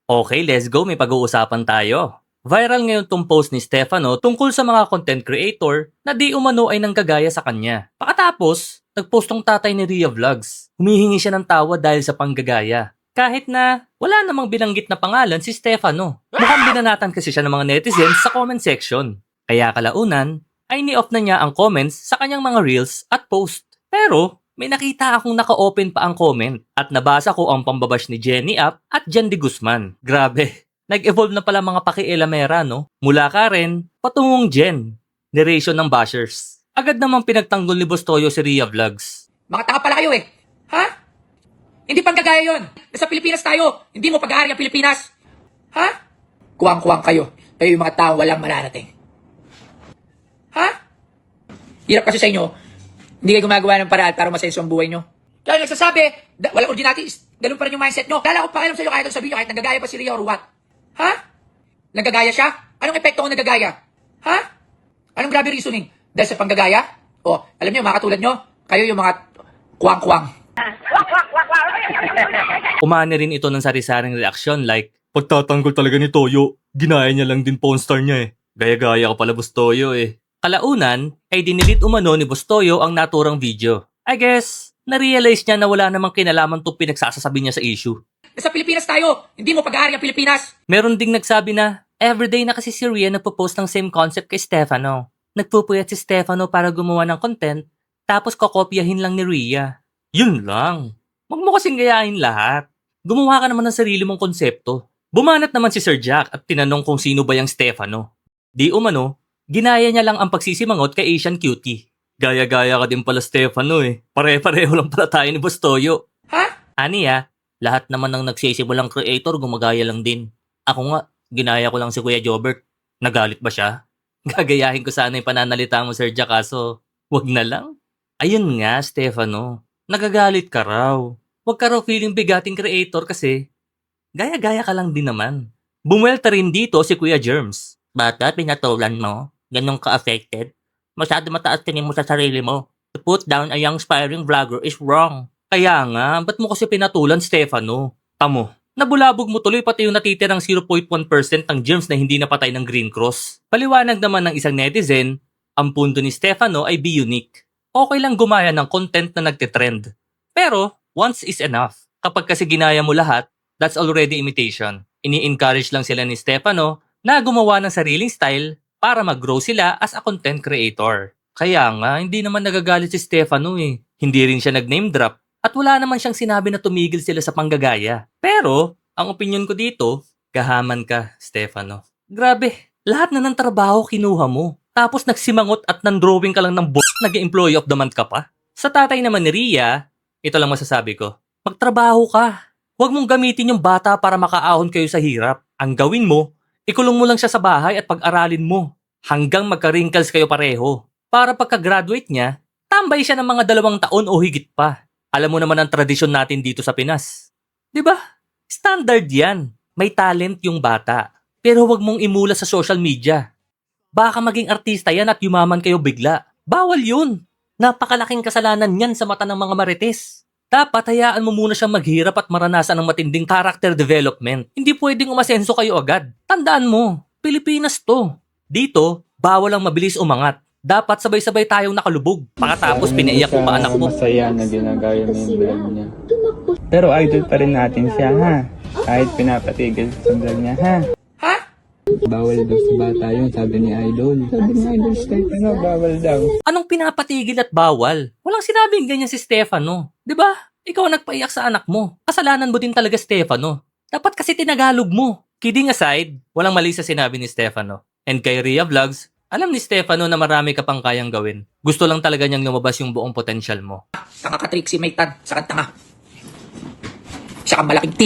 Okay, let's go. May pag-uusapan tayo. Viral ngayon tong post ni Stefano tungkol sa mga content creator na di umano ay nanggagaya sa kanya. Pakatapos, nagpost tong tatay ni Rhea Vlogs. Humihingi siya ng tawad dahil sa panggagaya. Kahit na wala namang binanggit na pangalan si Stefano. Mukhang binanatan kasi siya ng mga netizens sa comment section. Kaya kalaunan, ay ni-off na niya ang comments sa kanyang mga reels at post. Pero, may nakita akong naka-open pa ang comment at nabasa ko ang pambabash ni Jenny App at Jen de Guzman. Grabe, nag-evolve na pala mga pakialamera, no? Mula Karen, patungong Jen. Narration ng bashers. Agad namang pinagtanggol ni Bustoyo si Rhea Vlogs. Mga tanga pala kayo eh. Ha? Hindi panggagaya yun. Nasa Pilipinas tayo. Hindi mo pag-aari ang Pilipinas. Ha? Kuwang-kuwang kayo. Kayo yung mga tao walang mararating. Ha? Hirap kasi sa inyo. Hindi kayo gumagawa ng paraan para masenso ang buhay nyo. Kaya nagsasabi, walang ordinatis. Ganun pa rin yung mindset nyo. Lala ko pa kayo sa inyo kahit sabihin nyo kahit nagagaya pa si Rhea or what. Ha? Nagagaya siya? Anong epekto kung nagagaya? Ha? Anong grabe reasoning? Dahil sa panggagaya? O, alam nyo, mga katulad nyo, kayo yung mga kuwang-kuwang. Umani rin ito ng sari-saring reaksyon like, pagtatanggol talaga ni Toyo, ginaya niya lang din pawn star niya eh. Gaya-gaya ka pala Bustoyo eh. Kalaunan, ay dinilit umano ni Bustoyo ang naturang video. I guess, na-realize niya na wala namang kinalaman itong pinagsasasabi niya sa issue. Nasa Pilipinas tayo, hindi mo pag-aari ang Pilipinas. Meron ding nagsabi na, everyday na kasi si Rhea nagpo-post ng same concept kay Stefano. Nagpupuyat si Stefano para gumawa ng content, tapos kokopyahin lang ni Rhea. Yun lang. Wag mo kasing gayahin lahat. Gumawa ka naman ng sarili mong konsepto. Bumanat naman si Sir Jack at tinanong kung sino ba yung Stefano. Di umano, ginaya niya lang ang pagsisimangot kay Asian Cutie. Gaya-gaya ka din pala Stefano eh. Pare-pareho lang pala tayo ni Bustoyo. Ha? Aniya, lahat naman ng nagsisimulang creator gumagaya lang din. Ako nga, ginaya ko lang si Kuya Jobert. Nagalit ba siya? Gagayahin ko sana yung pananalita mo Sir Jack kaso wag na lang. Ayun nga Stefano, nagagalit ka raw. Wag ka raw feeling bigating creator kasi gaya-gaya ka lang din naman. Bumuelta rin dito si Kuya Germs. Bata, pinatulan mo? Ganun ka-affected? Masyado mataas tingin mo sa sarili mo. To put down a young aspiring vlogger is wrong. Kaya nga, ba't mo kasi pinatulan, Stefano? Tamo, nabulabog mo tuloy pati yung natitirang 0.1% ng germs na hindi napatay ng Green Cross. Paliwanag naman ng isang netizen, ang punto ni Stefano ay be unique. Okay lang gumaya ng content na nagtitrend. Pero, once is enough. Kapag kasi ginaya mo lahat, that's already imitation. Ini-encourage lang sila ni Stefano na gumawa ng sariling style para mag-grow sila as a content creator. Kaya nga, hindi naman nagagalit si Stefano eh. Hindi rin siya nag-name drop. At wala naman siyang sinabi na tumigil sila sa panggagaya. Pero, ang opinion ko dito, gahaman ka, Stefano. Grabe, lahat na ng trabaho kinuha mo. Tapos nagsimangot at nandrawing ka lang ng nag-employee of the month ka pa. Sa tatay naman ni Rhea, ito lang masasabi ko, magtrabaho ka. Huwag mong gamitin yung bata para makaahon kayo sa hirap. Ang gawin mo, ikulong mo lang siya sa bahay at pag-aralin mo. Hanggang magka-wrinkles kayo pareho. Para pagka-graduate niya, tambay siya ng mga 2 taon o higit pa. Alam mo naman ang tradisyon natin dito sa Pinas. 'Di ba? Standard 'yan. May talent yung bata. Pero huwag mong imula sa social media. Baka maging artista 'yan at yumaman kayo bigla. Bawal 'yun. Napakalaking kasalanan 'yan sa mata ng mga marites. Dapat hayaan mo muna siyang maghirap at maranasan ng matinding character development. Hindi pwedeng umasenso kayo agad. Tandaan mo, Pilipinas 'to. Dito, bawal ang mabilis umangat. Dapat sabay-sabay tayong nakalubog. Pakatapos pinaiyak mo pa anak mo. Masaya na ginagaya mo yung vlog niya. Pero idol pa rin natin siya, ha? Kahit pinapatigil sa vlog niya, ha? Ha? Bawal daw sa bata yun, sabi ni idol. Sabi ni idol, Stefano, bawal daw. Anong pinapatigil at bawal? Walang sinabing ganyan si Stefano. 'Di ba? Ikaw ang nagpaiyak sa anak mo. Kasalanan mo din talaga Stefano. Dapat kasi tinagalog mo. Kidding aside, walang mali sa sinabi ni Stefano. And kay Rhea Vlogs, alam ni Stefano na marami ka pang kayang gawin. Gusto lang talaga niyang lumabas yung buong potensyal mo. Tanga ka, Trixie, may tan. Sakang tanga. Siya kang malaking T.